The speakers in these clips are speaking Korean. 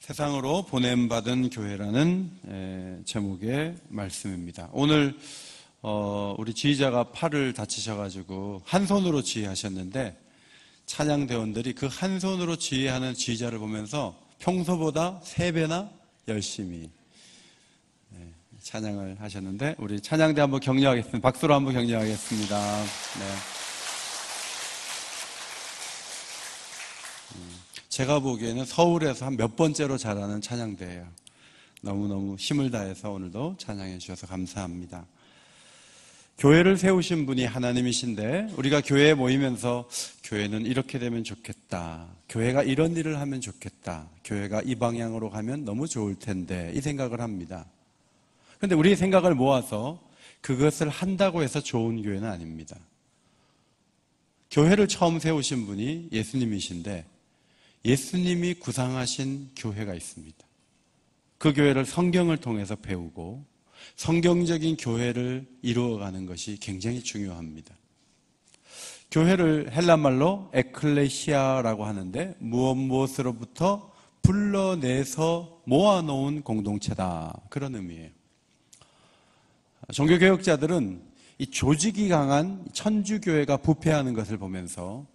세상으로 보냄받은 교회라는 제목의 말씀입니다. 오늘 우리 지휘자가 팔을 다치셔가지고 한 손으로 지휘하셨는데 찬양대원들이 그 한 손으로 지휘하는 지휘자를 보면서 평소보다 3배나 열심히 찬양을 하셨는데 우리 찬양대 한번 격려하겠습니다. 박수로 한번 격려하겠습니다. 네. 제가 보기에는 서울에서 한 몇 번째로 잘하는 찬양대예요. 너무너무 힘을 다해서 오늘도 찬양해 주셔서 감사합니다. 교회를 세우신 분이 하나님이신데 우리가 교회에 모이면서 교회는 이렇게 되면 좋겠다, 교회가 이런 일을 하면 좋겠다, 교회가 이 방향으로 가면 너무 좋을 텐데 이 생각을 합니다. 그런데 우리의 생각을 모아서 그것을 한다고 해서 좋은 교회는 아닙니다. 교회를 처음 세우신 분이 예수님이신데 예수님이 구상하신 교회가 있습니다. 그 교회를 성경을 통해서 배우고 성경적인 교회를 이루어가는 것이 굉장히 중요합니다. 교회를 헬라말로 에클레시아라고 하는데 무엇으로부터 불러내서 모아놓은 공동체다, 그런 의미예요. 종교개혁자들은 이 조직이 강한 천주교회가 부패하는 것을 보면서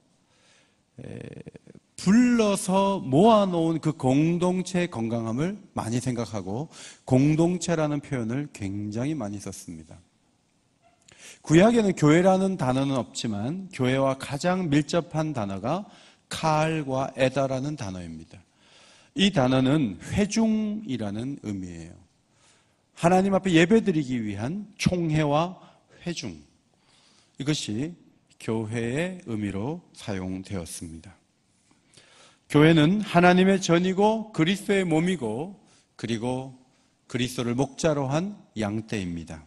불러서 모아놓은 그 공동체의 건강함을 많이 생각하고 공동체라는 표현을 굉장히 많이 썼습니다. 구약에는 교회라는 단어는 없지만 교회와 가장 밀접한 단어가 칼과 에다라는 단어입니다. 이 단어는 회중이라는 의미예요. 하나님 앞에 예배드리기 위한 총회와 회중, 이것이 교회의 의미로 사용되었습니다. 교회는 하나님의 전이고 그리스도의 몸이고 그리고 그리스도를 목자로 한 양떼입니다.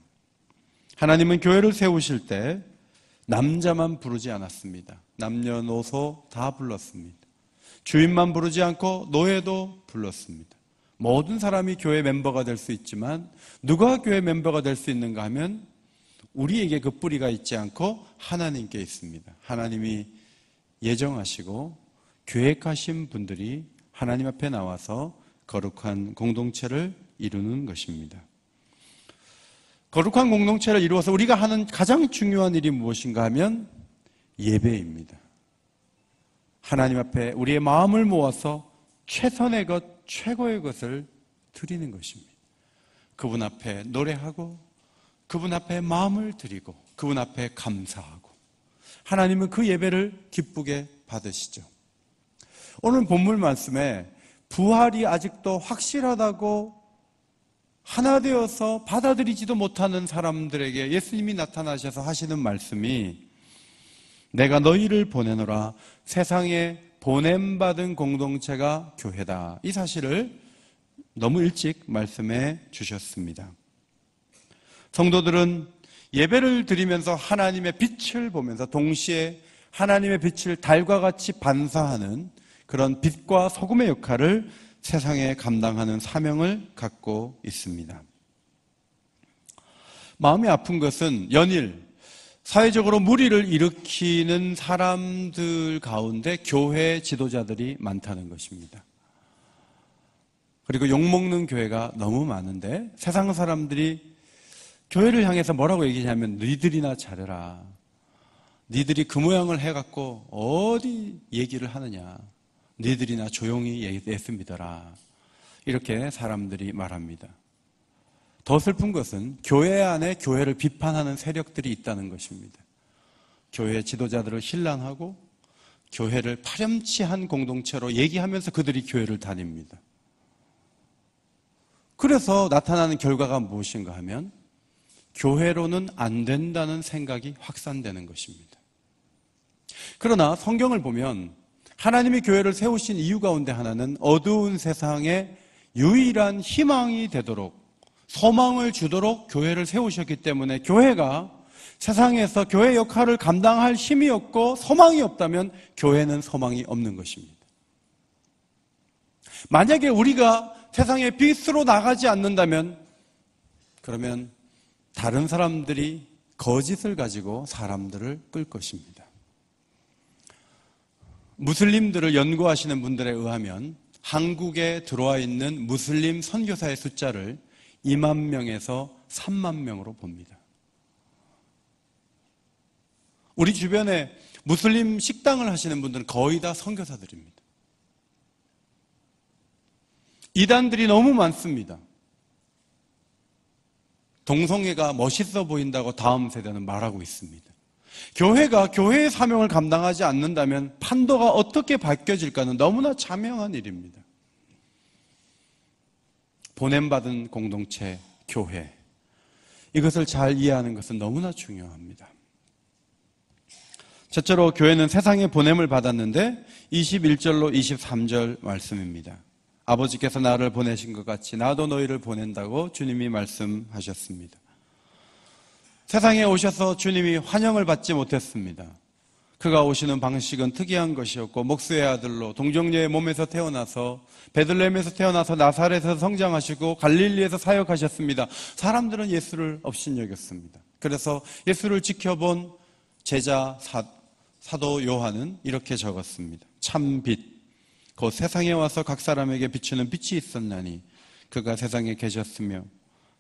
하나님은 교회를 세우실 때 남자만 부르지 않았습니다. 남녀노소 다 불렀습니다. 주인만 부르지 않고 노예도 불렀습니다. 모든 사람이 교회 멤버가 될 수 있지만 누가 교회 멤버가 될 수 있는가 하면 우리에게 그 뿌리가 있지 않고 하나님께 있습니다. 하나님이 예정하시고 계획하신 분들이 하나님 앞에 나와서 거룩한 공동체를 이루는 것입니다. 거룩한 공동체를 이루어서 우리가 하는 가장 중요한 일이 무엇인가 하면 예배입니다. 하나님 앞에 우리의 마음을 모아서 최선의 것, 최고의 것을 드리는 것입니다. 그분 앞에 노래하고 그분 앞에 마음을 드리고 그분 앞에 감사하고 하나님은 그 예배를 기쁘게 받으시죠. 오늘 본문 말씀에 부활이 아직도 확실하다고 하나 되어서 받아들이지도 못하는 사람들에게 예수님이 나타나셔서 하시는 말씀이 내가 너희를 보내노라, 세상에 보냄받은 공동체가 교회다, 이 사실을 너무 일찍 말씀해 주셨습니다. 성도들은 예배를 드리면서 하나님의 빛을 보면서 동시에 하나님의 빛을 달과 같이 반사하는 그런 빛과 소금의 역할을 세상에 감당하는 사명을 갖고 있습니다. 마음이 아픈 것은 연일 사회적으로 무리를 일으키는 사람들 가운데 교회 지도자들이 많다는 것입니다. 그리고 욕먹는 교회가 너무 많은데 세상 사람들이 교회를 향해서 뭐라고 얘기하냐면 너희들이나 잘해라, 니들이 그 모양을 해갖고 어디 얘기를 하느냐, 니들이나 조용히 예수 믿어라, 이렇게 사람들이 말합니다. 더 슬픈 것은 교회 안에 교회를 비판하는 세력들이 있다는 것입니다. 교회 지도자들을 신랑하고 교회를 파렴치한 공동체로 얘기하면서 그들이 교회를 다닙니다. 그래서 나타나는 결과가 무엇인가 하면 교회로는 안 된다는 생각이 확산되는 것입니다. 그러나 성경을 보면 하나님이 교회를 세우신 이유 가운데 하나는 어두운 세상에 유일한 희망이 되도록, 소망을 주도록 교회를 세우셨기 때문에 교회가 세상에서 교회 역할을 감당할 힘이 없고 소망이 없다면 교회는 소망이 없는 것입니다. 만약에 우리가 세상의 빛으로 나가지 않는다면 그러면 다른 사람들이 거짓을 가지고 사람들을 끌 것입니다. 무슬림들을 연구하시는 분들에 의하면 한국에 들어와 있는 무슬림 선교사의 숫자를 2만 명에서 3만 명으로 봅니다. 우리 주변에 무슬림 식당을 하시는 분들은 거의 다 선교사들입니다. 이단들이 너무 많습니다. 동성애가 멋있어 보인다고 다음 세대는 말하고 있습니다. 교회가 교회의 사명을 감당하지 않는다면 판도가 어떻게 바뀌어질까는 너무나 자명한 일입니다. 보냄받은 공동체, 교회, 이것을 잘 이해하는 것은 너무나 중요합니다. 첫째로 교회는 세상에 보냄을 받았는데 21절로 23절 말씀입니다. 아버지께서 나를 보내신 것 같이 나도 너희를 보낸다고 주님이 말씀하셨습니다. 세상에 오셔서 주님이 환영을 받지 못했습니다. 그가 오시는 방식은 특이한 것이었고 목수의 아들로 동정녀의 몸에서 태어나서 베들레헴에서 태어나서 나사렛에서 성장하시고 갈릴리에서 사역하셨습니다. 사람들은 예수를 업신여겼습니다. 그래서 예수를 지켜본 제자 사도 요한은 이렇게 적었습니다. 참 빛, 곧 세상에 와서 각 사람에게 비추는 빛이 있었나니 그가 세상에 계셨으며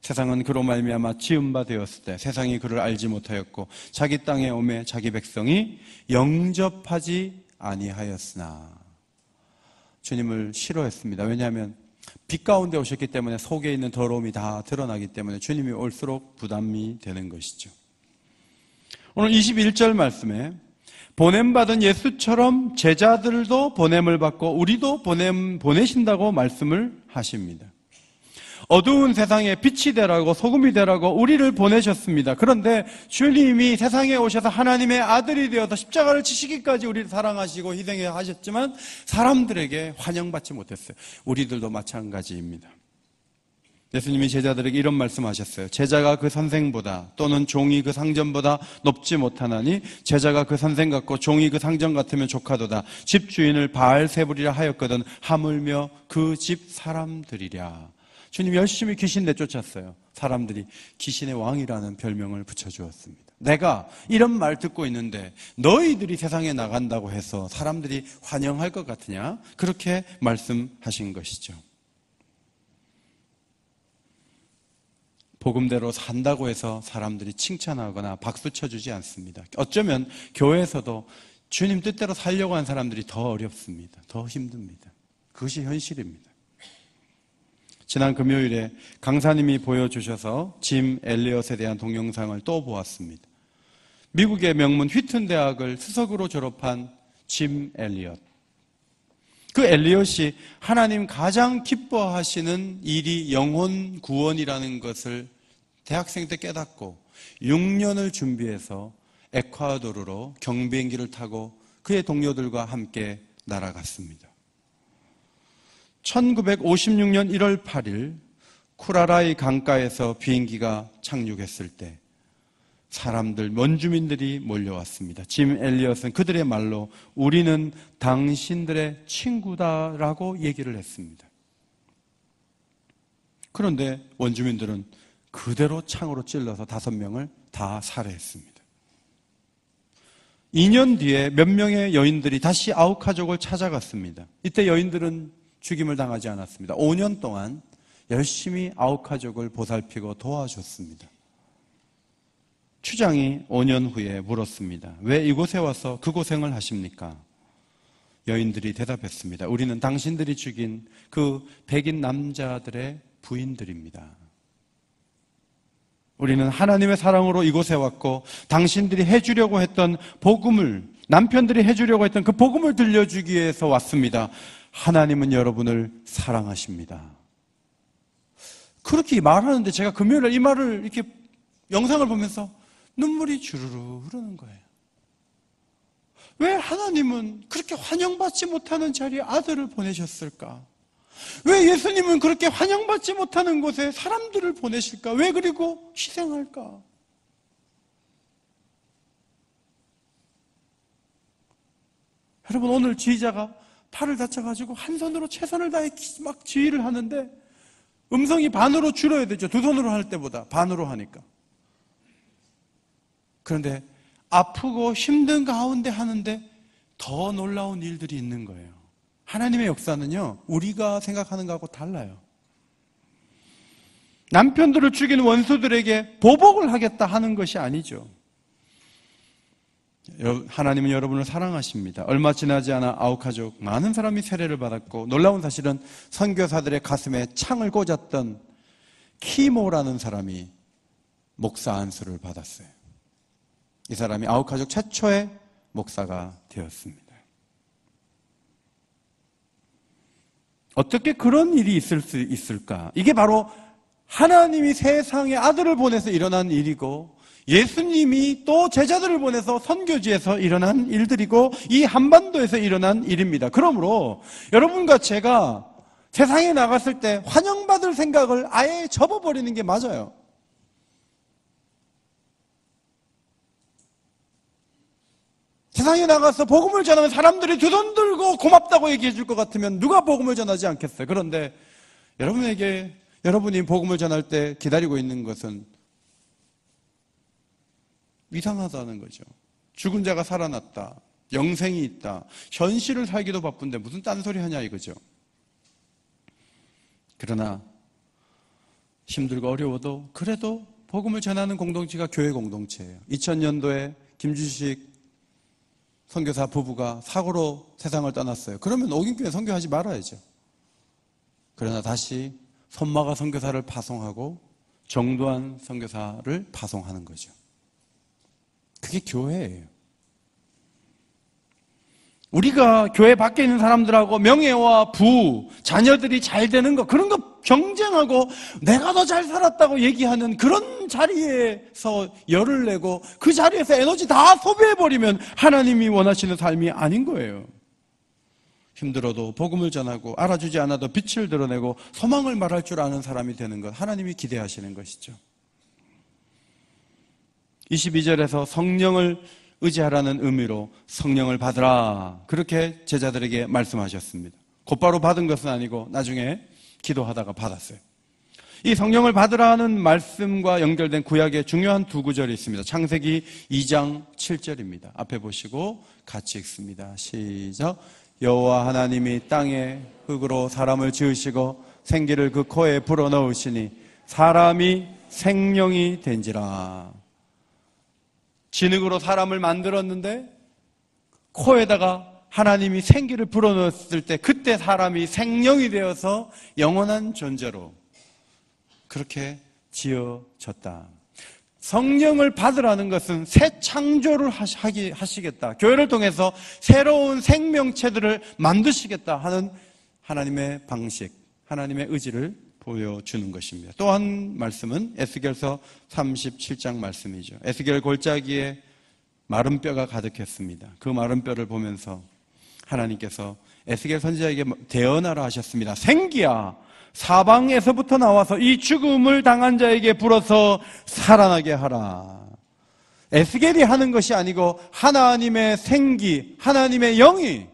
세상은 그로 말미암아 지은 바 되었을 때 세상이 그를 알지 못하였고 자기 땅에 오매 자기 백성이 영접하지 아니하였으나. 주님을 싫어했습니다. 왜냐하면 빛 가운데 오셨기 때문에 속에 있는 더러움이 다 드러나기 때문에 주님이 올수록 부담이 되는 것이죠. 오늘 21절 말씀에 보냄받은 예수처럼 제자들도 보냄을 받고 우리도 보내신다고 말씀을 하십니다. 어두운 세상에 빛이 되라고 소금이 되라고 우리를 보내셨습니다. 그런데 주님이 세상에 오셔서 하나님의 아들이 되어서 십자가를 지시기까지 우리를 사랑하시고 희생해 하셨지만 사람들에게 환영받지 못했어요. 우리들도 마찬가지입니다. 예수님이 제자들에게 이런 말씀하셨어요. 제자가 그 선생보다 또는 종이 그 상전보다 높지 못하나니 제자가 그 선생 같고 종이 그 상전 같으면 족하도다. 집주인을 바알세불이라 하였거든 하물며 그 집 사람들이랴. 주님 열심히 귀신 내쫓았어요. 사람들이 귀신의 왕이라는 별명을 붙여주었습니다. 내가 이런 말 듣고 있는데 너희들이 세상에 나간다고 해서 사람들이 환영할 것 같으냐? 그렇게 말씀하신 것이죠. 복음대로 산다고 해서 사람들이 칭찬하거나 박수 쳐주지 않습니다. 어쩌면 교회에서도 주님 뜻대로 살려고 하는 사람들이 더 어렵습니다. 더 힘듭니다. 그것이 현실입니다. 지난 금요일에 강사님이 보여주셔서 짐 엘리엇에 대한 동영상을 또 보았습니다. 미국의 명문 휘튼 대학을 수석으로 졸업한 짐 엘리엇. 그 엘리엇이 하나님 가장 기뻐하시는 일이 영혼 구원이라는 것을 대학생 때 깨닫고 6년을 준비해서 에콰도르로 경비행기를 타고 그의 동료들과 함께 날아갔습니다. 1956년 1월 8일 쿠라라이 강가에서 비행기가 착륙했을 때 사람들, 원주민들이 몰려왔습니다. 짐 엘리엇은 그들의 말로 우리는 당신들의 친구다라고 얘기를 했습니다. 그런데 원주민들은 그대로 창으로 찔러서 5명을 다 살해했습니다. 2년 뒤에 몇 명의 여인들이 다시 아우카족을 찾아갔습니다. 이때 여인들은 죽임을 당하지 않았습니다. 5년 동안 열심히 아우카족을 보살피고 도와줬습니다. 추장이 5년 후에 물었습니다. 왜 이곳에 와서 그 고생을 하십니까? 여인들이 대답했습니다. 우리는 당신들이 죽인 그 백인 남자들의 부인들입니다. 우리는 하나님의 사랑으로 이곳에 왔고 당신들이 해주려고 했던 복음을, 남편들이 해주려고 했던 그 복음을 들려주기 위해서 왔습니다. 하나님은 여러분을 사랑하십니다. 그렇게 말하는데 제가 금요일에 이 말을 이렇게 영상을 보면서 눈물이 주르르 흐르는 거예요. 왜 하나님은 그렇게 환영받지 못하는 자리에 아들을 보내셨을까? 왜 예수님은 그렇게 환영받지 못하는 곳에 사람들을 보내실까? 왜 그리고 희생할까? 여러분, 오늘 지휘자가 팔을 다쳐가지고 한 손으로 최선을 다해 막 지휘를 하는데 음성이 반으로 줄어야 되죠. 두 손으로 할 때보다 반으로 하니까. 그런데 아프고 힘든 가운데 하는데 더 놀라운 일들이 있는 거예요. 하나님의 역사는요, 우리가 생각하는 것하고 달라요. 남편들을 죽인 원수들에게 보복을 하겠다 하는 것이 아니죠. 하나님은 여러분을 사랑하십니다. 얼마 지나지 않아 아우카족 많은 사람이 세례를 받았고, 놀라운 사실은 선교사들의 가슴에 창을 꽂았던 키모라는 사람이 목사 안수를 받았어요. 이 사람이 아우카족 최초의 목사가 되었습니다. 어떻게 그런 일이 있을 수 있을까? 이게 바로 하나님이 세상에 아들을 보내서 일어난 일이고, 예수님이 또 제자들을 보내서 선교지에서 일어난 일들이고, 이 한반도에서 일어난 일입니다. 그러므로 여러분과 제가 세상에 나갔을 때 환영받을 생각을 아예 접어버리는 게 맞아요. 세상에 나가서 복음을 전하면 사람들이 두 손 들고 고맙다고 얘기해 줄 것 같으면 누가 복음을 전하지 않겠어요? 그런데 여러분이 복음을 전할 때 기다리고 있는 것은 이상하다는 거죠. 죽은 자가 살아났다, 영생이 있다, 현실을 살기도 바쁜데 무슨 딴소리 하냐 이거죠. 그러나 힘들고 어려워도 그래도 복음을 전하는 공동체가 교회 공동체예요. 2000년도에 김주식 선교사 부부가 사고로 세상을 떠났어요. 그러면 오긴교회 선교하지 말아야죠. 그러나 다시 손마가 선교사를 파송하고 정도한 선교사를 파송하는 거죠. 그게 교회예요. 우리가 교회 밖에 있는 사람들하고 명예와 부, 자녀들이 잘 되는 거, 그런 거 경쟁하고 내가 더 잘 살았다고 얘기하는 그런 자리에서 열을 내고 그 자리에서 에너지 다 소비해버리면 하나님이 원하시는 삶이 아닌 거예요. 힘들어도 복음을 전하고 알아주지 않아도 빛을 드러내고 소망을 말할 줄 아는 사람이 되는 것, 하나님이 기대하시는 것이죠. 22절에서 성령을 의지하라는 의미로 성령을 받으라, 그렇게 제자들에게 말씀하셨습니다. 곧바로 받은 것은 아니고 나중에 기도하다가 받았어요. 이 성령을 받으라는 말씀과 연결된 구약의 중요한 두 구절이 있습니다. 창세기 2장 7절입니다. 앞에 보시고 같이 읽습니다. 시작. 여호와 하나님이 땅에 흙으로 사람을 지으시고 생기를 그 코에 불어넣으시니 사람이 생명이 된지라. 진흙으로 사람을 만들었는데 코에다가 하나님이 생기를 불어넣었을 때 그때 사람이 생명이 되어서 영원한 존재로 그렇게 지어졌다. 성령을 받으라는 것은 새 창조를 하시겠다, 교회를 통해서 새로운 생명체들을 만드시겠다 하는 하나님의 방식, 하나님의 의지를 보여주는 것입니다. 또 한 말씀은 에스겔서 37장 말씀이죠. 에스겔 골짜기에 마른 뼈가 가득했습니다. 그 마른 뼈를 보면서 하나님께서 에스겔 선지자에게 대언하라 하셨습니다. 생기야, 사방에서부터 나와서 이 죽음을 당한 자에게 불어서 살아나게 하라. 에스겔이 하는 것이 아니고 하나님의 생기, 하나님의 영이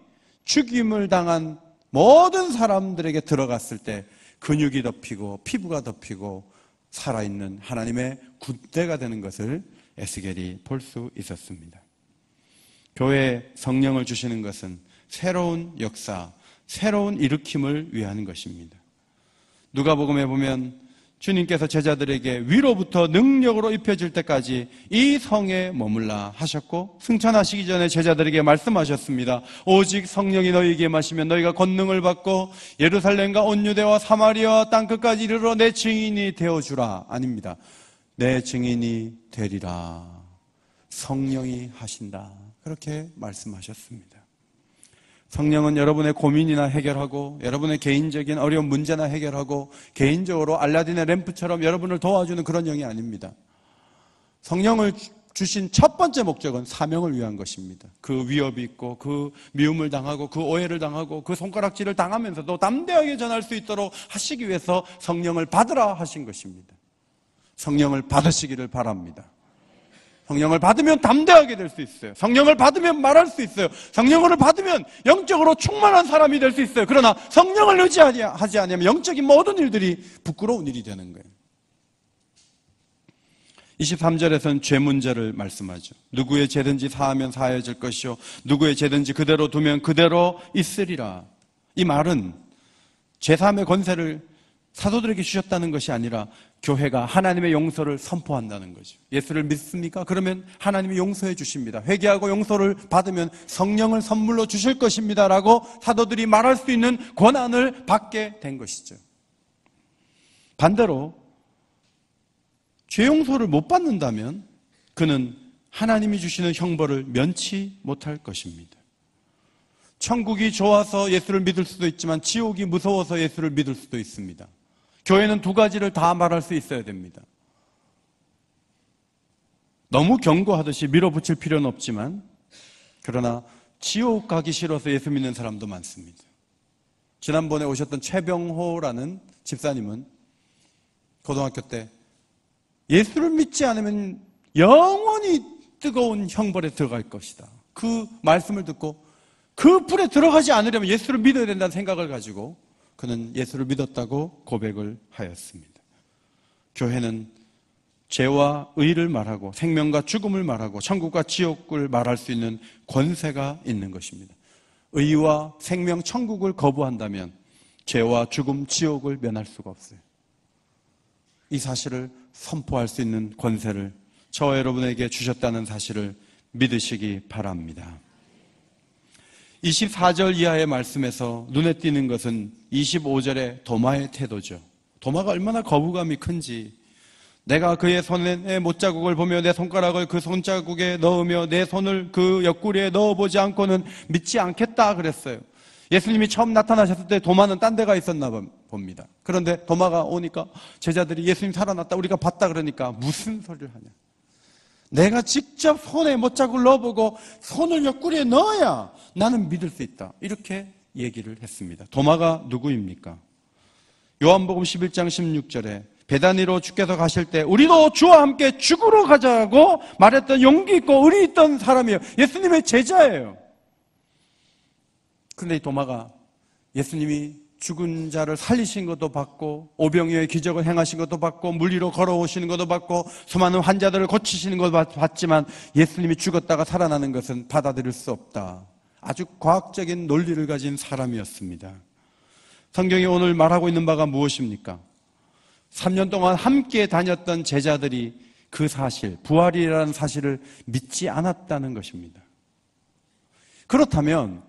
죽임을 당한 모든 사람들에게 들어갔을 때 근육이 덮이고 피부가 덮이고 살아있는 하나님의 군대가 되는 것을 에스겔이 볼 수 있었습니다. 교회에 성령을 주시는 것은 새로운 역사, 새로운 일으킴을 위한 것입니다. 누가복음에 보면 주님께서 제자들에게 위로부터 능력으로 입혀질 때까지 이 성에 머물라 하셨고, 승천하시기 전에 제자들에게 말씀하셨습니다. 오직 성령이 너희에게 임하시면 너희가 권능을 받고 예루살렘과 온 유대와 사마리아와 땅끝까지 이르러 내 증인이 되어주라. 아닙니다. 내 증인이 되리라. 성령이 하신다. 그렇게 말씀하셨습니다. 성령은 여러분의 고민이나 해결하고 여러분의 개인적인 어려운 문제나 해결하고 개인적으로 알라딘의 램프처럼 여러분을 도와주는 그런 영이 아닙니다. 성령을 주신 첫 번째 목적은 사명을 위한 것입니다. 그 위협이 있고 그 미움을 당하고 그 오해를 당하고 그 손가락질을 당하면서도 담대하게 전할 수 있도록 하시기 위해서 성령을 받으라 하신 것입니다. 성령을 받으시기를 바랍니다. 성령을 받으면 담대하게 될 수 있어요. 성령을 받으면 말할 수 있어요. 성령을 받으면 영적으로 충만한 사람이 될 수 있어요. 그러나 성령을 의지하지 않으면 영적인 모든 일들이 부끄러운 일이 되는 거예요. 23절에서는 죄 문제를 말씀하죠. 누구의 죄든지 사하면 사해질 것이요 누구의 죄든지 그대로 두면 그대로 있으리라. 이 말은 제3의 권세를 사도들에게 주셨다는 것이 아니라 교회가 하나님의 용서를 선포한다는 거죠. 예수를 믿습니까? 그러면 하나님이 용서해 주십니다. 회개하고 용서를 받으면 성령을 선물로 주실 것입니다 라고 사도들이 말할 수 있는 권한을 받게 된 것이죠. 반대로 죄 용서를 못 받는다면 그는 하나님이 주시는 형벌을 면치 못할 것입니다. 천국이 좋아서 예수를 믿을 수도 있지만 지옥이 무서워서 예수를 믿을 수도 있습니다. 교회는 두 가지를 다 말할 수 있어야 됩니다. 너무 경고하듯이 밀어붙일 필요는 없지만 그러나 지옥 가기 싫어서 예수 믿는 사람도 많습니다. 지난번에 오셨던 최병호라는 집사님은 고등학교 때 예수를 믿지 않으면 영원히 뜨거운 형벌에 들어갈 것이다. 그 말씀을 듣고 그 불에 들어가지 않으려면 예수를 믿어야 된다는 생각을 가지고 그는 예수를 믿었다고 고백을 하였습니다. 교회는 죄와 의를 말하고 생명과 죽음을 말하고 천국과 지옥을 말할 수 있는 권세가 있는 것입니다. 의와 생명, 천국을 거부한다면 죄와 죽음, 지옥을 면할 수가 없어요. 이 사실을 선포할 수 있는 권세를 저와 여러분에게 주셨다는 사실을 믿으시기 바랍니다. 24절 이하의 말씀에서 눈에 띄는 것은 25절의 도마의 태도죠. 도마가 얼마나 거부감이 큰지, 내가 그의 손의 못자국을 보며 내 손가락을 그 손자국에 넣으며 내 손을 그 옆구리에 넣어보지 않고는 믿지 않겠다 그랬어요. 예수님이 처음 나타나셨을 때 도마는 딴 데가 있었나 봅니다. 그런데 도마가 오니까 제자들이 예수님 살아났다 우리가 봤다 그러니까 무슨 소리를 하냐, 내가 직접 손에 못자국을 넣어보고 손을 옆구리에 넣어야 나는 믿을 수 있다, 이렇게 얘기를 했습니다. 도마가 누구입니까? 요한복음 11장 16절에 베다니로 주께서 가실 때 우리도 주와 함께 죽으러 가자고 말했던 용기 있고 의리 있던 사람이에요. 예수님의 제자예요. 그런데 이 도마가 예수님이 죽은 자를 살리신 것도 받고 오병이어의 기적을 행하신 것도 받고 물 위로 걸어오시는 것도 받고 수많은 환자들을 고치시는 것도 받지만 예수님이 죽었다가 살아나는 것은 받아들일 수 없다. 아주 과학적인 논리를 가진 사람이었습니다. 성경이 오늘 말하고 있는 바가 무엇입니까? 3년 동안 함께 다녔던 제자들이 그 사실, 부활이라는 사실을 믿지 않았다는 것입니다. 그렇다면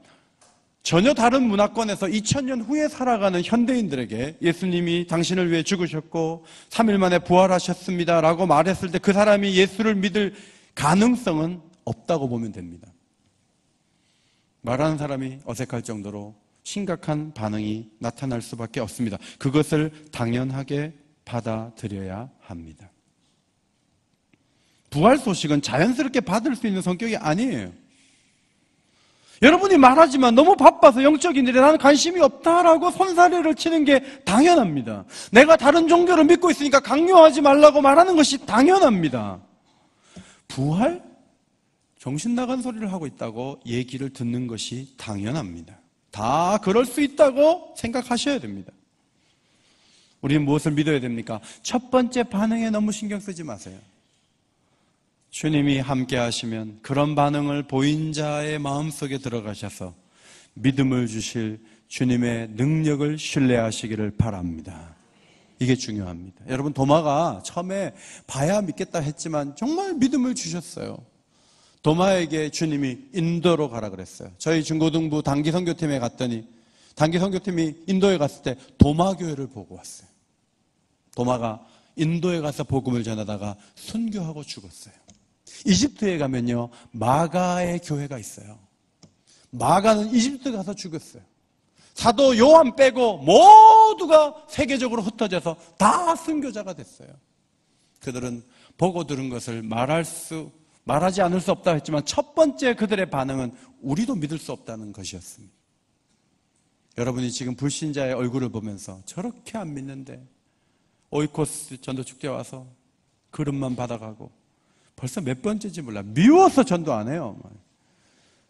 전혀 다른 문화권에서 2000년 후에 살아가는 현대인들에게 예수님이 당신을 위해 죽으셨고 3일 만에 부활하셨습니다 라고 말했을 때 그 사람이 예수를 믿을 가능성은 없다고 보면 됩니다. 말하는 사람이 어색할 정도로 심각한 반응이 나타날 수밖에 없습니다. 그것을 당연하게 받아들여야 합니다. 부활 소식은 자연스럽게 받을 수 있는 성격이 아니에요. 여러분이 말하지만 너무 바빠서 영적인 일에 나는 관심이 없다라고 손사래를 치는 게 당연합니다. 내가 다른 종교를 믿고 있으니까 강요하지 말라고 말하는 것이 당연합니다. 부활? 정신 나간 소리를 하고 있다고 얘기를 듣는 것이 당연합니다. 다 그럴 수 있다고 생각하셔야 됩니다. 우리는 무엇을 믿어야 됩니까? 첫 번째 반응에 너무 신경 쓰지 마세요. 주님이 함께 하시면 그런 반응을 보인 자의 마음속에 들어가셔서 믿음을 주실 주님의 능력을 신뢰하시기를 바랍니다. 이게 중요합니다. 여러분, 도마가 처음에 봐야 믿겠다 했지만 정말 믿음을 주셨어요. 도마에게 주님이 인도로 가라 그랬어요. 저희 중고등부 단기 선교팀에 갔더니 단기 선교팀이 인도에 갔을 때 도마 교회를 보고 왔어요. 도마가 인도에 가서 복음을 전하다가 순교하고 죽었어요. 이집트에 가면요, 마가의 교회가 있어요. 마가는 이집트 가서 죽었어요. 사도 요한 빼고 모두가 세계적으로 흩어져서 다 순교자가 됐어요. 그들은 보고 들은 것을 말하지 않을 수 없다 했지만 첫 번째 그들의 반응은 우리도 믿을 수 없다는 것이었습니다. 여러분이 지금 불신자의 얼굴을 보면서 저렇게 안 믿는데 오이코스 전도축제 와서 그릇만 받아가고 벌써 몇 번째인지 몰라. 미워서 전도 안 해요.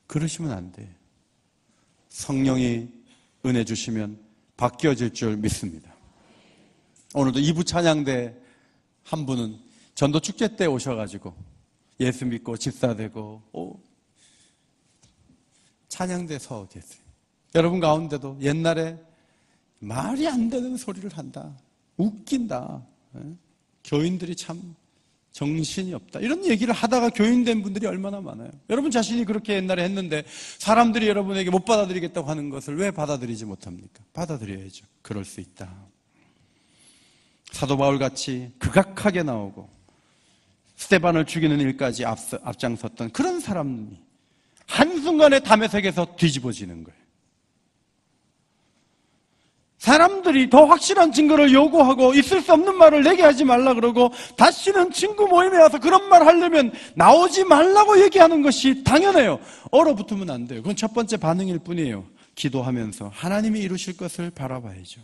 그러시면 안 돼. 성령이 은혜 주시면 바뀌어질 줄 믿습니다. 오늘도 2부 찬양대 한 분은 전도축제 때 오셔가지고 예수 믿고 집사되고 찬양대 서 계세요. 여러분 가운데도 옛날에 말이 안 되는 소리를 한다, 웃긴다, 교인들이 참 정신이 없다, 이런 얘기를 하다가 교인된 분들이 얼마나 많아요. 여러분 자신이 그렇게 옛날에 했는데 사람들이 여러분에게 못 받아들이겠다고 하는 것을 왜 받아들이지 못합니까? 받아들여야죠. 그럴 수 있다. 사도 바울같이 극악하게 나오고 스데반을 죽이는 일까지 앞장섰던 그런 사람이 한순간에 다메섹에서 뒤집어지는 거예요. 사람들이 더 확실한 증거를 요구하고 있을 수 없는 말을 내게 하지 말라 그러고 다시는 친구 모임에 와서 그런 말 하려면 나오지 말라고 얘기하는 것이 당연해요. 얼어붙으면 안 돼요. 그건 첫 번째 반응일 뿐이에요. 기도하면서 하나님이 이루실 것을 바라봐야죠.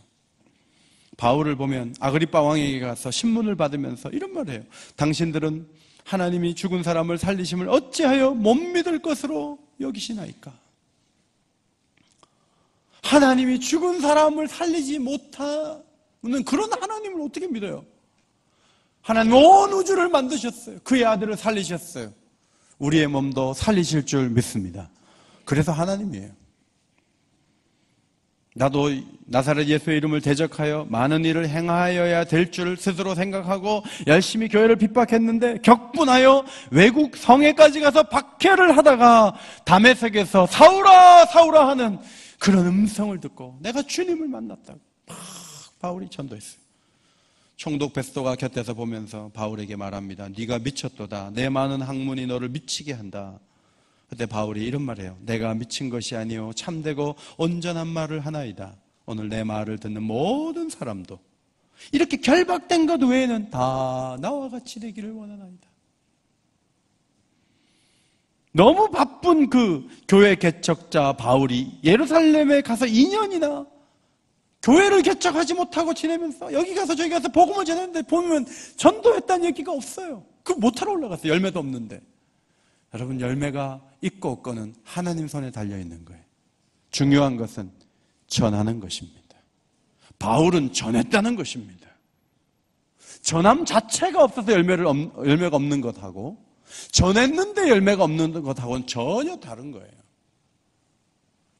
바울을 보면 아그리빠 왕에게 가서 신문을 받으면서 이런 말을 해요. 당신들은 하나님이 죽은 사람을 살리심을 어찌하여 못 믿을 것으로 여기시나이까? 하나님이 죽은 사람을 살리지 못하는 그런 하나님을 어떻게 믿어요? 하나님 온 우주를 만드셨어요. 그의 아들을 살리셨어요. 우리의 몸도 살리실 줄 믿습니다. 그래서 하나님이에요. 나도 나사렛 예수의 이름을 대적하여 많은 일을 행하여야 될 줄 스스로 생각하고 열심히 교회를 핍박했는데 격분하여 외국 성에까지 가서 박해를 하다가 다메섹에서 사울아 사울아 하는 그런 음성을 듣고 내가 주님을 만났다고 막 바울이 전도했어요. 총독 베스토가 곁에서 보면서 바울에게 말합니다. 네가 미쳤도다. 내 많은 학문이 너를 미치게 한다. 그때 바울이 이런 말이에요. 내가 미친 것이 아니요 참되고 온전한 말을 하나이다. 오늘 내 말을 듣는 모든 사람도 이렇게 결박된 것 외에는 다 나와 같이 되기를 원하나이다. 너무 바쁜 그 교회 개척자 바울이 예루살렘에 가서 2년이나 교회를 개척하지 못하고 지내면서 여기 가서 저기 가서 복음을 전했는데 보면 전도했다는 얘기가 없어요. 그 못하러 올라갔어요. 열매도 없는데. 여러분 열매가 있고 없고는 하나님 손에 달려있는 거예요. 중요한 것은 전하는 것입니다. 바울은 전했다는 것입니다. 전함 자체가 없어서 열매가 없는 것하고 전했는데 열매가 없는 것하고는 전혀 다른 거예요.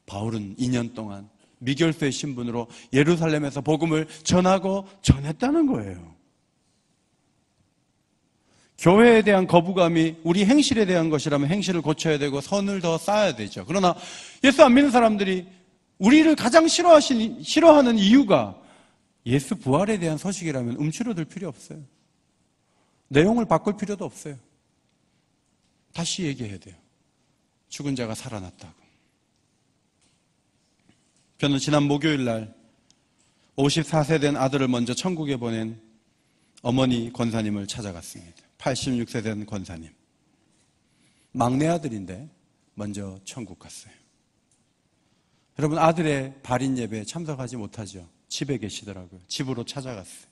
바울은 2년 동안 미결소의 신분으로 예루살렘에서 복음을 전하고 전했다는 거예요. 교회에 대한 거부감이 우리 행실에 대한 것이라면 행실을 고쳐야 되고 선을 더 쌓아야 되죠. 그러나 예수 안 믿는 사람들이 우리를 가장 싫어하는 이유가 예수 부활에 대한 소식이라면 움츠러들 필요 없어요. 내용을 바꿀 필요도 없어요. 다시 얘기해야 돼요. 죽은 자가 살아났다고. 저는 지난 목요일 날 54세 된 아들을 먼저 천국에 보낸 어머니 권사님을 찾아갔습니다. 86세 된 권사님. 막내 아들인데 먼저 천국 갔어요. 여러분 아들의 발인 예배에 참석하지 못하죠. 집에 계시더라고요. 집으로 찾아갔어요.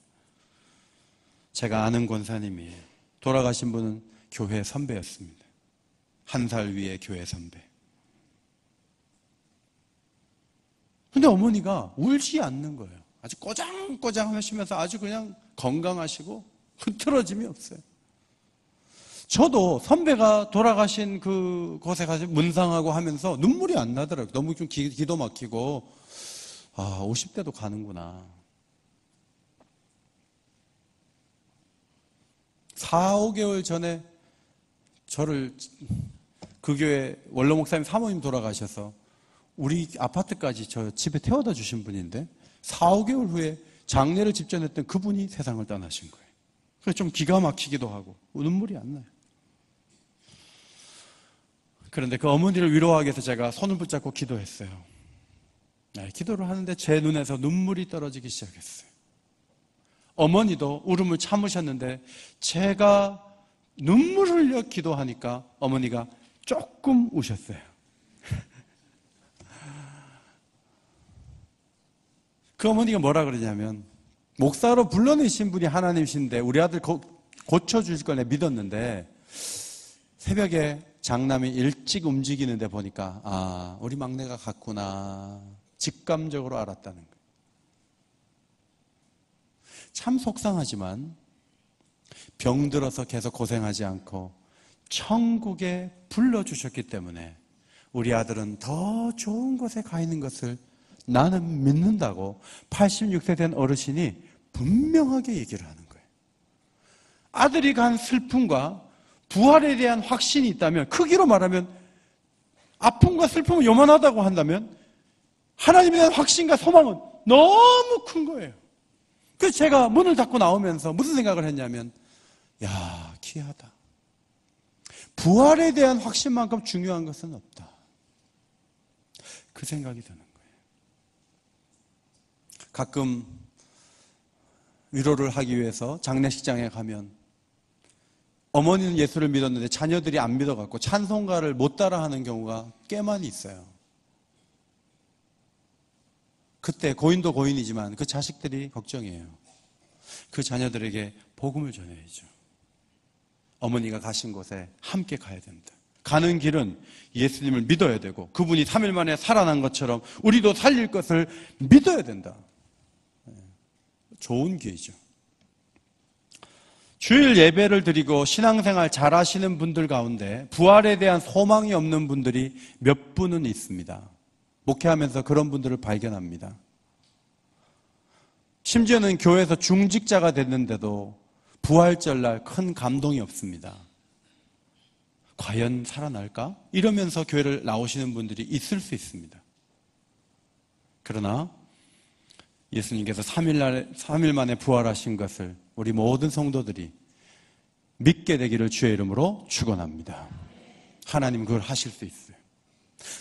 제가 아는 권사님이에요. 돌아가신 분은 교회 선배였습니다. 1살 위의 교회 선배. 근데 어머니가 울지 않는 거예요. 아주 꼬장꼬장 하시면서 아주 그냥 건강하시고 흐트러짐이 없어요. 저도 선배가 돌아가신 그곳에 가서 문상하고 하면서 눈물이 안 나더라고요. 너무 좀 기도 막히고 50대도 가는구나. 4, 5개월 전에 저를 그 교회 원로 목사님 사모님 돌아가셔서 우리 아파트까지 저 집에 태워다 주신 분인데 4, 5개월 후에 장례를 집전했던 그분이 세상을 떠나신 거예요. 그래서 좀 기가 막히기도 하고 눈물이 안 나요. 그런데 그 어머니를 위로하기 위해서 제가 손을 붙잡고 기도했어요. 기도를 하는데 제 눈에서 눈물이 떨어지기 시작했어요. 어머니도 울음을 참으셨는데 제가 눈물을 흘려 기도하니까 어머니가 조금 우셨어요. 그 어머니가 뭐라 그러냐면 목사로 불러내신 분이 하나님이신데 우리 아들 고쳐주실 걸 믿었는데 새벽에 장남이 일찍 움직이는데 보니까 우리 막내가 갔구나 직감적으로 알았다는 거예요. 참 속상하지만 병들어서 계속 고생하지 않고 천국에 불러주셨기 때문에 우리 아들은 더 좋은 곳에 가 있는 것을 나는 믿는다고 86세 된 어르신이 분명하게 얘기를 하는 거예요. 아들이 간 슬픔과 부활에 대한 확신이 있다면, 크기로 말하면 아픔과 슬픔은 요만하다고 한다면 하나님에 대한 확신과 소망은 너무 큰 거예요. 그래서 제가 문을 닫고 나오면서 무슨 생각을 했냐면, 야, 귀하다. 부활에 대한 확신만큼 중요한 것은 없다. 그 생각이 드는 거예요. 가끔 위로를 하기 위해서 장례식장에 가면 어머니는 예수를 믿었는데 자녀들이 안 믿어갖고 찬송가를 못 따라하는 경우가 꽤 많이 있어요. 그때 고인도 고인이지만 그 자식들이 걱정이에요. 그 자녀들에게 복음을 전해야죠. 어머니가 가신 곳에 함께 가야 된다. 가는 길은 예수님을 믿어야 되고 그분이 3일 만에 살아난 것처럼 우리도 살릴 것을 믿어야 된다. 좋은 기회죠. 주일 예배를 드리고 신앙생활 잘하시는 분들 가운데 부활에 대한 소망이 없는 분들이 몇 분은 있습니다. 목회하면서 그런 분들을 발견합니다. 심지어는 교회에서 중직자가 됐는데도 부활절날 큰 감동이 없습니다. 과연 살아날까? 이러면서 교회를 나오시는 분들이 있을 수 있습니다. 그러나 예수님께서 3일 만에 부활하신 것을 우리 모든 성도들이 믿게 되기를 주의 이름으로 축원합니다. 하나님 그걸 하실 수 있어요.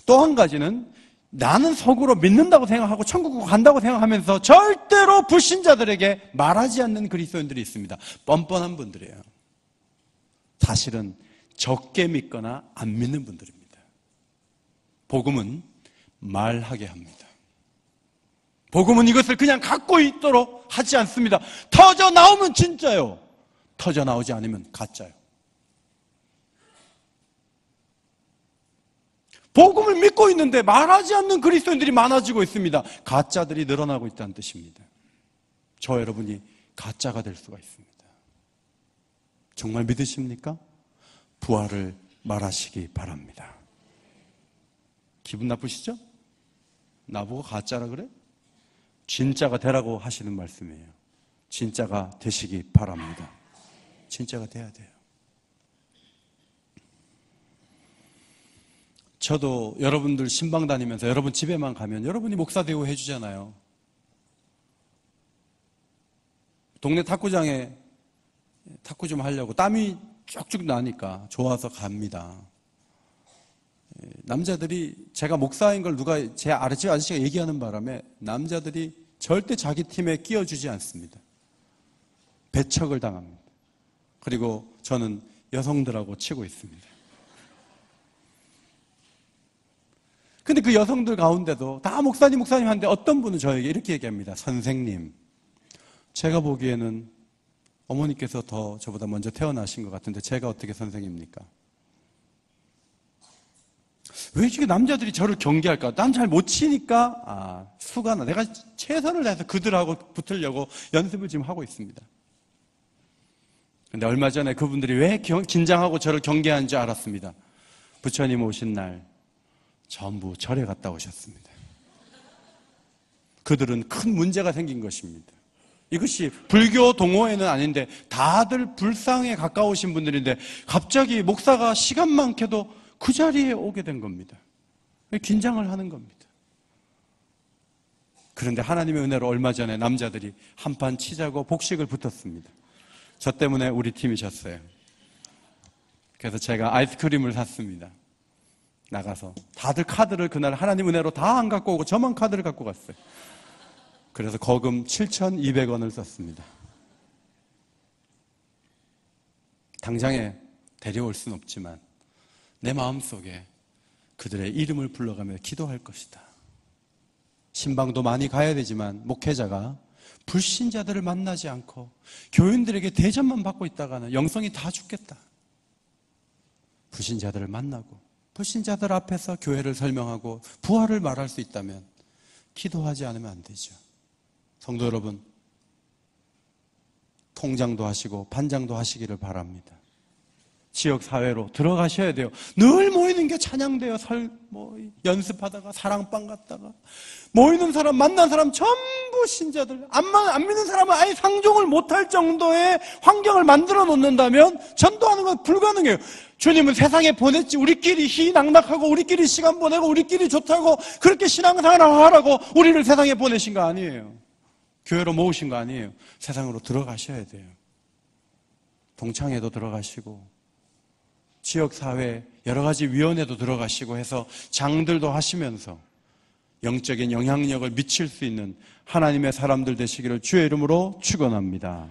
또 한 가지는 나는 속으로 믿는다고 생각하고 천국으로 간다고 생각하면서 절대로 불신자들에게 말하지 않는 그리스도인들이 있습니다. 뻔뻔한 분들이에요. 사실은 적게 믿거나 안 믿는 분들입니다. 복음은 말하게 합니다. 복음은 이것을 그냥 갖고 있도록 하지 않습니다. 터져 나오면 진짜요. 터져 나오지 않으면 가짜요. 복음을 믿고 있는데 말하지 않는 그리스도인들이 많아지고 있습니다. 가짜들이 늘어나고 있다는 뜻입니다. 저 여러분이 가짜가 될 수가 있습니다. 정말 믿으십니까? 부활을 말하시기 바랍니다. 기분 나쁘시죠? 나보고 가짜라 그래? 진짜가 되라고 하시는 말씀이에요. 진짜가 되시기 바랍니다. 진짜가 돼야 돼요. 저도 여러분들 신방 다니면서 여러분 집에만 가면 여러분이 목사 대우 해주잖아요. 동네 탁구장에 탁구 좀 하려고 땀이 쭉쭉 나니까 좋아서 갑니다. 남자들이 제가 목사인 걸 누가 제 아저씨가 얘기하는 바람에 남자들이 절대 자기 팀에 끼워주지 않습니다. 배척을 당합니다. 그리고 저는 여성들하고 치고 있습니다. 근데 그 여성들 가운데도 다 목사님 한데 어떤 분은 저에게 이렇게 얘기합니다. 선생님, 제가 보기에는 어머니께서 더 저보다 먼저 태어나신 것 같은데 제가 어떻게 선생입니까? 왜 이렇게 남자들이 저를 경계할까? 난 잘 못 치니까 수가 나. 내가 최선을 다해서 그들하고 붙으려고 연습을 지금 하고 있습니다. 근데 얼마 전에 그분들이 왜 긴장하고 저를 경계하는지 알았습니다. 부처님 오신 날 전부 절에 갔다 오셨습니다. 그들은 큰 문제가 생긴 것입니다. 이것이 불교 동호회는 아닌데 다들 불상에 가까우신 분들인데 갑자기 목사가 시간 많게도 그 자리에 오게 된 겁니다. 긴장을 하는 겁니다. 그런데 하나님의 은혜로 얼마 전에 남자들이 한판 치자고 복식을 붙었습니다. 저 때문에 우리 팀이 졌어요. 그래서 제가 아이스크림을 샀습니다. 나가서 다들 카드를 그날 하나님 은혜로 다 안 갖고 오고 저만 카드를 갖고 갔어요. 그래서 거금 7,200원을 썼습니다. 당장에 데려올 수는 없지만 내 마음속에 그들의 이름을 불러가며 기도할 것이다. 신방도 많이 가야 되지만 목회자가 불신자들을 만나지 않고 교인들에게 대접만 받고 있다가는 영성이 다 죽겠다. 불신자들을 만나고 불신자들 앞에서 교회를 설명하고 부활을 말할 수 있다면 기도하지 않으면 안 되죠. 성도 여러분, 통장도 하시고 반장도 하시기를 바랍니다. 지역사회로 들어가셔야 돼요. 늘 모이는 게 찬양돼요. 연습하다가 사랑방 갔다가 모이는 사람, 만난 사람 전부 신자들. 안 믿는 사람은 아예 상종을 못할 정도의 환경을 만들어 놓는다면 전도하는 건 불가능해요. 주님은 세상에 보냈지 우리끼리 희낙낙하고 우리끼리 시간 보내고 우리끼리 좋다고 그렇게 신앙생활을 하라고 우리를 세상에 보내신 거 아니에요. 교회로 모으신 거 아니에요. 세상으로 들어가셔야 돼요. 동창회도 들어가시고 지역사회 여러 가지 위원회도 들어가시고 해서 장들도 하시면서 영적인 영향력을 미칠 수 있는 하나님의 사람들 되시기를 주의 이름으로 축원합니다.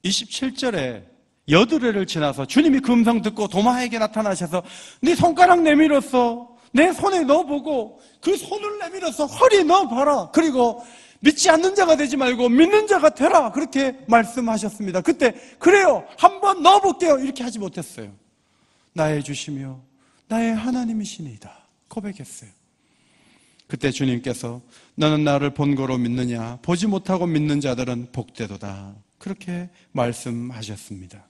27절에 여드레를 지나서 주님이 그 음성 듣고 도마에게 나타나셔서 네 손가락 내밀었어. 내 손에 넣어보고 그 손을 내밀어서 허리에 넣어봐라. 그리고 믿지 않는 자가 되지 말고 믿는 자가 되라. 그렇게 말씀하셨습니다. 그때 그래요. 한번 넣어볼게요. 이렇게 하지 못했어요. 나의 주시며 나의 하나님이시니이다. 고백했어요. 그때 주님께서 너는 나를 본거로 믿느냐? 보지 못하고 믿는 자들은 복되도다. 그렇게 말씀하셨습니다.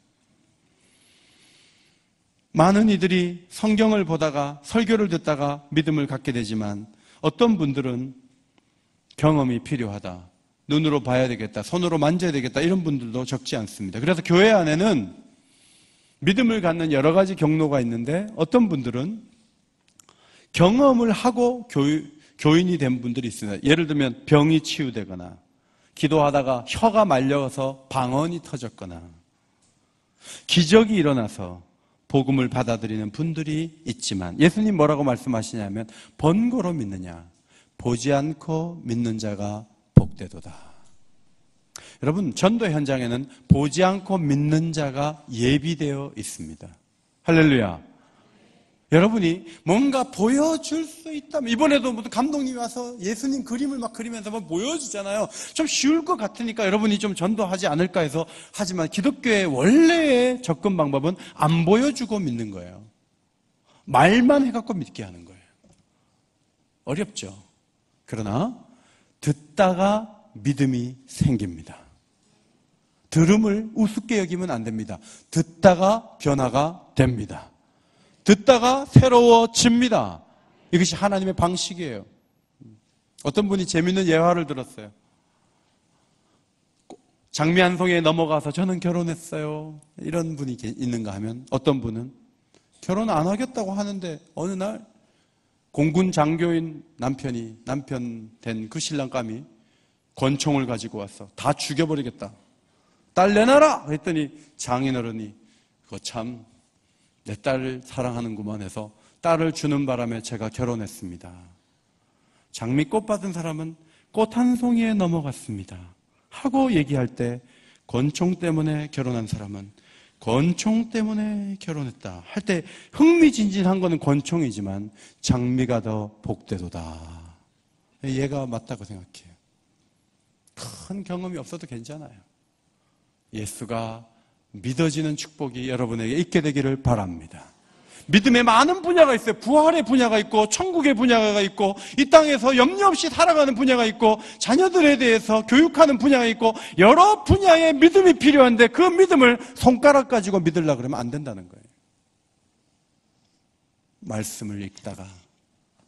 많은 이들이 성경을 보다가 설교를 듣다가 믿음을 갖게 되지만 어떤 분들은 경험이 필요하다. 눈으로 봐야 되겠다. 손으로 만져야 되겠다. 이런 분들도 적지 않습니다. 그래서 교회 안에는 믿음을 갖는 여러 가지 경로가 있는데 어떤 분들은 경험을 하고 교인이 된 분들이 있습니다. 예를 들면 병이 치유되거나 기도하다가 혀가 말려서 방언이 터졌거나 기적이 일어나서 복음을 받아들이는 분들이 있지만 예수님 뭐라고 말씀하시냐면 번거로 믿느냐? 보지 않고 믿는 자가 복되도다. 여러분, 전도 현장에는 보지 않고 믿는 자가 예비되어 있습니다. 할렐루야. 여러분이 뭔가 보여줄 수 있다면, 이번에도 무슨 감독님이 와서 예수님 그림을 막 그리면서 막 보여주잖아요. 좀 쉬울 것 같으니까 여러분이 좀 전도하지 않을까 해서 하지만 기독교의 원래의 접근 방법은 안 보여주고 믿는 거예요. 말만 해갖고 믿게 하는 거예요. 어렵죠. 그러나 듣다가 믿음이 생깁니다. 들음을 우습게 여기면 안 됩니다. 듣다가 변화가 됩니다. 듣다가 새로워집니다. 이것이 하나님의 방식이에요. 어떤 분이 재밌는 예화를 들었어요. 장미 한 송이에 넘어가서 저는 결혼했어요. 이런 분이 있는가 하면 어떤 분은 결혼 안 하겠다고 하는데 어느 날 공군 장교인 남편 된 그 신랑감이 권총을 가지고 와서 다 죽여버리겠다. 딸 내놔라! 했더니 장인어른이 그거 참 내 딸을 사랑하는구만 해서 딸을 주는 바람에 제가 결혼했습니다. 장미꽃 받은 사람은 꽃 한 송이에 넘어갔습니다. 하고 얘기할 때 권총 때문에 결혼한 사람은 권총 때문에 결혼했다 할 때 흥미진진한 거는 권총이지만 장미가 더 복되도다. 얘가 맞다고 생각해요. 큰 경험이 없어도 괜찮아요. 예수가 믿어지는 축복이 여러분에게 있게 되기를 바랍니다. 믿음의 많은 분야가 있어요. 부활의 분야가 있고 천국의 분야가 있고 이 땅에서 염려 없이 살아가는 분야가 있고 자녀들에 대해서 교육하는 분야가 있고 여러 분야의 믿음이 필요한데 그 믿음을 손가락 가지고 믿으려고 그러면 안 된다는 거예요. 말씀을 읽다가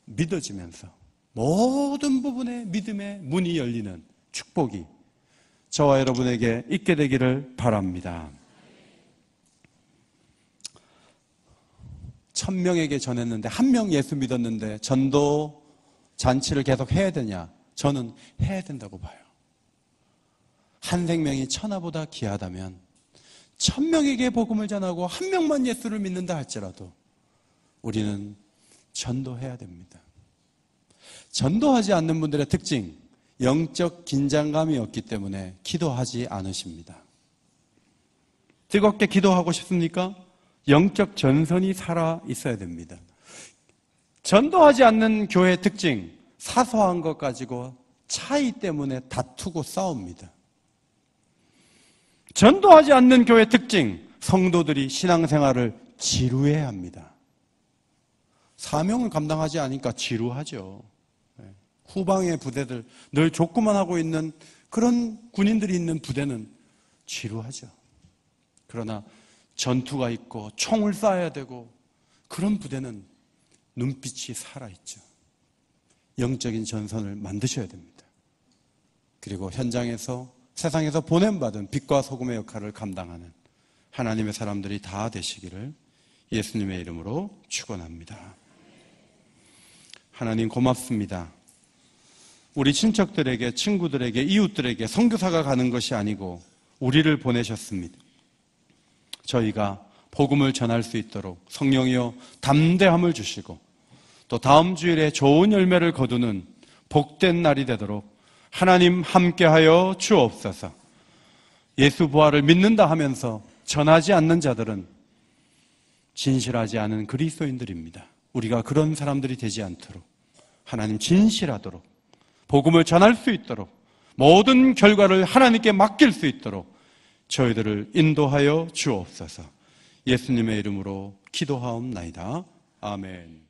믿어지면서 모든 부분에 믿음의 문이 열리는 축복이 저와 여러분에게 있게 되기를 바랍니다. 1000명에게 전했는데 1명 예수 믿었는데 전도 잔치를 계속 해야 되냐? 저는 해야 된다고 봐요. 한 생명이 천하보다 귀하다면 1000명에게 복음을 전하고 1명만 예수를 믿는다 할지라도 우리는 전도해야 됩니다. 전도하지 않는 분들의 특징, 영적 긴장감이 없기 때문에 기도하지 않으십니다. 뜨겁게 기도하고 싶습니까? 영적 전선이 살아 있어야 됩니다. 전도하지 않는 교회의 특징, 사소한 것 가지고 차이 때문에 다투고 싸웁니다. 전도하지 않는 교회의 특징, 성도들이 신앙생활을 지루해 합니다. 사명을 감당하지 않으니까 지루하죠. 후방의 부대들, 늘 족구만 하고 있는 그런 군인들이 있는 부대는 지루하죠. 그러나 전투가 있고 총을 쏴야 되고 그런 부대는 눈빛이 살아있죠. 영적인 전선을 만드셔야 됩니다. 그리고 현장에서 세상에서 보냄받은 빛과 소금의 역할을 감당하는 하나님의 사람들이 다 되시기를 예수님의 이름으로 축원합니다. 하나님 고맙습니다. 우리 친척들에게, 친구들에게, 이웃들에게 선교사가 가는 것이 아니고 우리를 보내셨습니다. 저희가 복음을 전할 수 있도록 성령이여 담대함을 주시고 또 다음 주일에 좋은 열매를 거두는 복된 날이 되도록 하나님 함께하여 주옵소서. 예수 부활을 믿는다 하면서 전하지 않는 자들은 진실하지 않은 그리스도인들입니다. 우리가 그런 사람들이 되지 않도록 하나님 진실하도록 복음을 전할 수 있도록 모든 결과를 하나님께 맡길 수 있도록 저희들을 인도하여 주옵소서. 예수님의 이름으로 기도하옵나이다. 아멘.